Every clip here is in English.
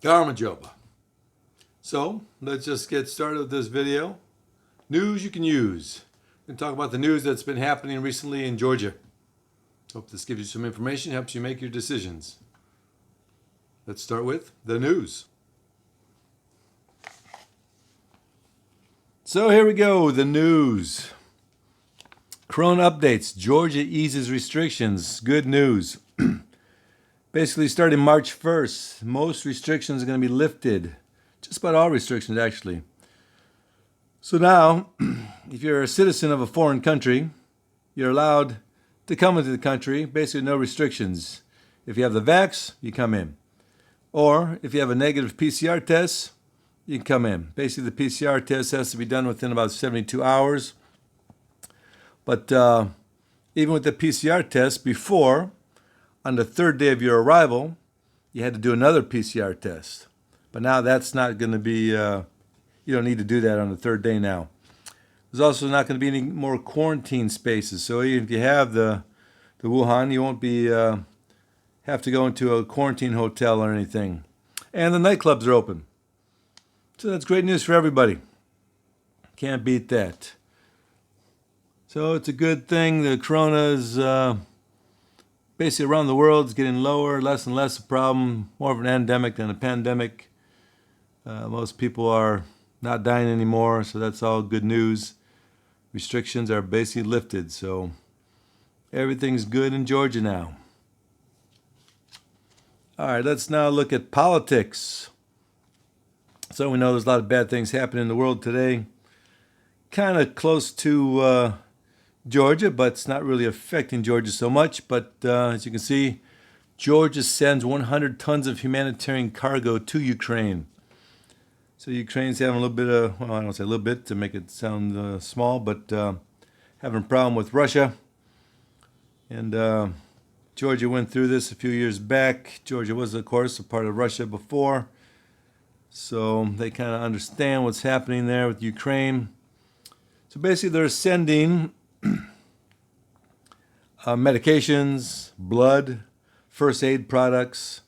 Garmajoba. So let's just get started with this video. News you can use. We're going to talk about the news that's been happening recently in Georgia. Hope this gives you some information, helps you make your decisions. Let's start with the news. So here we go, the news. Corona updates. Georgia eases restrictions. Good news. Basically, starting March 1st, most restrictions are going to be lifted. Just about all restrictions, actually. So now, if you're a citizen of a foreign country, you're allowed to come into the country, basically no restrictions. If you have the vax, you come in. Or if you have a negative PCR test, you can come in. Basically, the PCR test has to be done within about 72 hours. But even with the PCR test, before, on the third day of your arrival, you had to do another PCR test. But now that's not going to be, you don't need to do that on the third day now. There's also not going to be any more quarantine spaces. So even if you have the Wuhan, you won't be have to go into a quarantine hotel or anything. And the nightclubs are open. So that's great news for everybody. Can't beat that. So it's a good thing. The corona is basically around the world is getting lower, less and less a problem, more of an endemic than a pandemic. Most people are not dying anymore, so that's all good news. Restrictions are basically lifted, so everything's good in Georgia now. All right, let's now look at politics. So we know there's a lot of bad things happening in the world today. Kind of close to Georgia, but it's not really affecting Georgia so much. But as you can see, Georgia sends 100 tons of humanitarian cargo to Ukraine. So Ukraine's having a little bit of, well, I don't say a little bit to make it sound small, but having a problem with Russia. And Georgia went through this a few years back. Georgia was, of course, a part of Russia before. So they kind of understand what's happening there with Ukraine. So basically they're sending medications, blood, first aid products,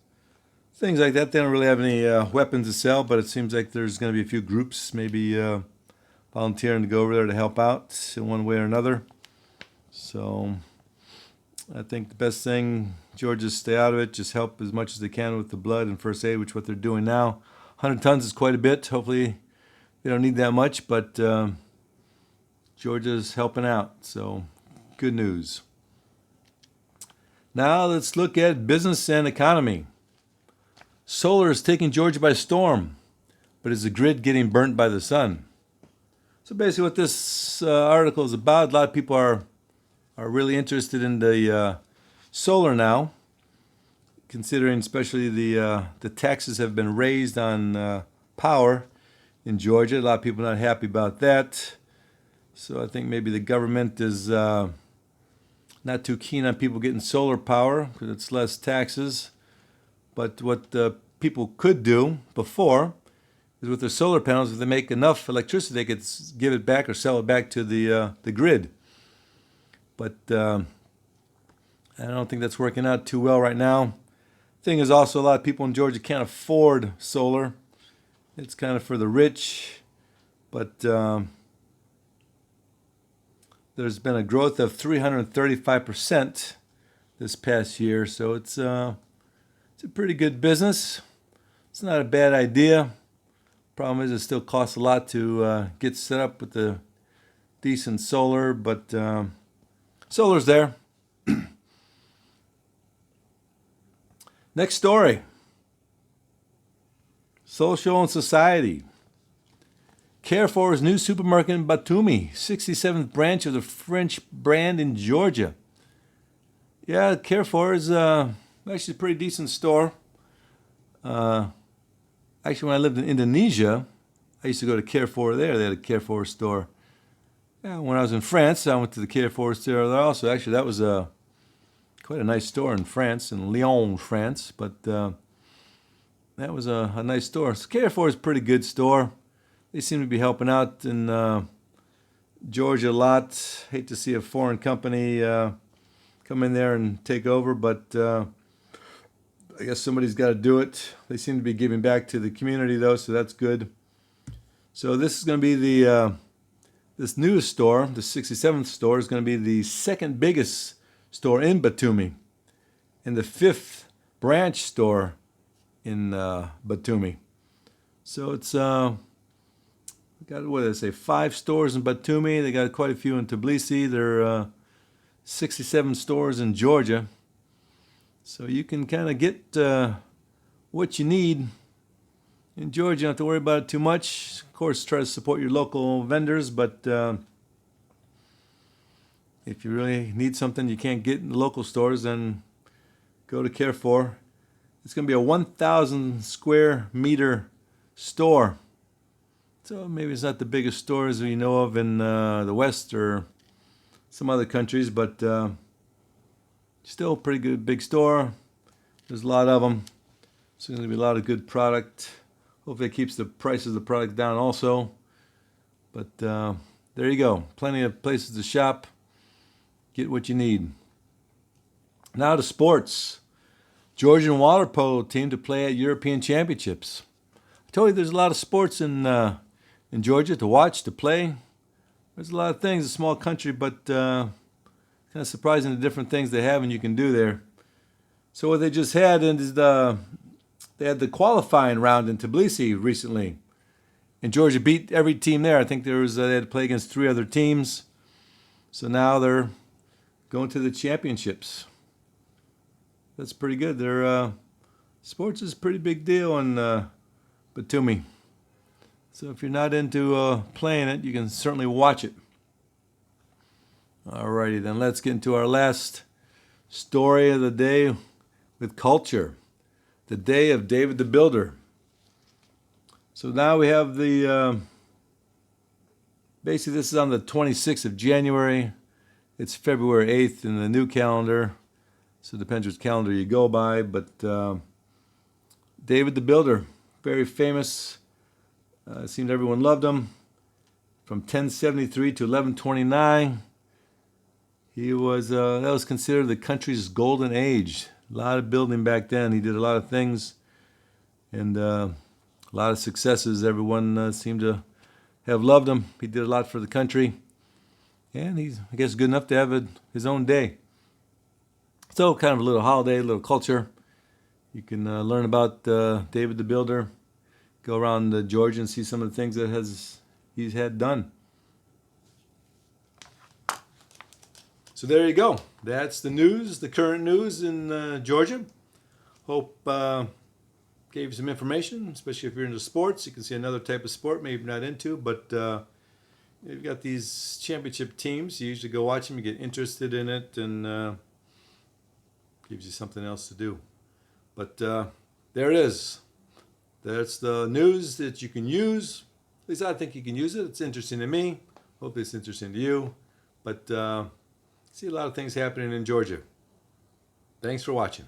things like that. They don't really have any weapons to sell, but it seems like there's going to be a few groups maybe volunteering to go over there to help out in one way or another. So I think the best thing, Georgia, stay out of it. Just help as much as they can with the blood and first aid, which is what they're doing now. 100 tons is quite a bit. Hopefully they don't need that much, but Georgia's helping out. So good news. Now let's look at business and economy. Solar is taking Georgia by storm, but is the grid getting burnt by the sun? So basically what this article is about, a lot of people are really interested in the solar now, considering especially the taxes have been raised on power in Georgia. A lot of people are not happy about that. So I think maybe the government is not too keen on people getting solar power because it's less taxes. But what people could do before is with their solar panels, if they make enough electricity, they could give it back or sell it back to the grid. But I don't think that's working out too well right now. Thing is also a lot of people in Georgia can't afford solar. It's kind of for the rich, but there's been a growth of 335% this past year, so it's a pretty good business. It's not a bad idea. Problem is, it still costs a lot to get set up with the decent solar, but solar's there. Next story. Social and society. Carrefour's new supermarket in Batumi, 67th branch of the French brand in Georgia. Yeah, Carrefour is actually a pretty decent store. Actually, when I lived in Indonesia, I used to go to Carrefour there. They had a Carrefour store. Yeah, when I was in France, I went to the Carrefour store there also. Actually, that was quite a nice store in France, in Lyon, France. But that was a nice store. So Carrefour is a pretty good store. They seem to be helping out in Georgia a lot. Hate to see a foreign company come in there and take over, but I guess somebody's got to do it. They seem to be giving back to the community though, so that's good. So this is going to be the this newest store, the 67th store, is going to be the second biggest store in Batumi, and the 5th branch store in Batumi. So it's got, what did I say, 5 stores in Batumi. They got quite a few in Tbilisi. There are 67 stores in Georgia. So you can kind of get what you need in Georgia. You don't have to worry about it too much. Of course, try to support your local vendors, but if you really need something you can't get in the local stores, then go to Carrefour. It's going to be a 1,000 square meter store. So maybe it's not the biggest stores we know of in the West or some other countries, but still a pretty good big store. There's a lot of them. So there's going to be a lot of good product. Hopefully it keeps the prices of the product down also. But there you go. Plenty of places to shop. Get what you need. Now to sports. Georgian water polo team to play at European Championships. I told you there's a lot of sports in Georgia to watch, to play. There's a lot of things. It's a small country, but kind of surprising the different things they have and you can do there. So what they just had is they had the qualifying round in Tbilisi recently, and Georgia beat every team there. I think they had to play against 3 other teams. So now they're going to the championships. That's pretty good. Sports is a pretty big in Batumi. So if you're not into playing it, you can certainly watch it. Alrighty, then let's get into our last story of the day with culture. The day of David the Builder. So now we have basically this is on the 26th of January. It's February 8th in the new calendar. So it depends which calendar you go by. But David the Builder, very famous. It seemed everyone loved him. From 1073 to 1129. He was that was considered the country's golden age. A lot of building back then. He did a lot of things, and a lot of successes. Everyone seemed to have loved him. He did a lot for the country, and he's, I guess, good enough to have his own day. So kind of a little holiday, a little culture. You can learn about David the Builder. Go around Georgia and see some of the things that he's had done. So there you go. That's the news, the current news in Georgia. Hope gave you some information, especially if you're into sports. You can see another type of sport maybe you're not into, but you've got these championship teams. You usually go watch them, you get interested in it, and gives you something else to do. But there it is. That's the news that you can use. At least I think you can use it. It's interesting to me. Hopefully it's interesting to you. But see a lot of things happening in Georgia. Thanks for watching.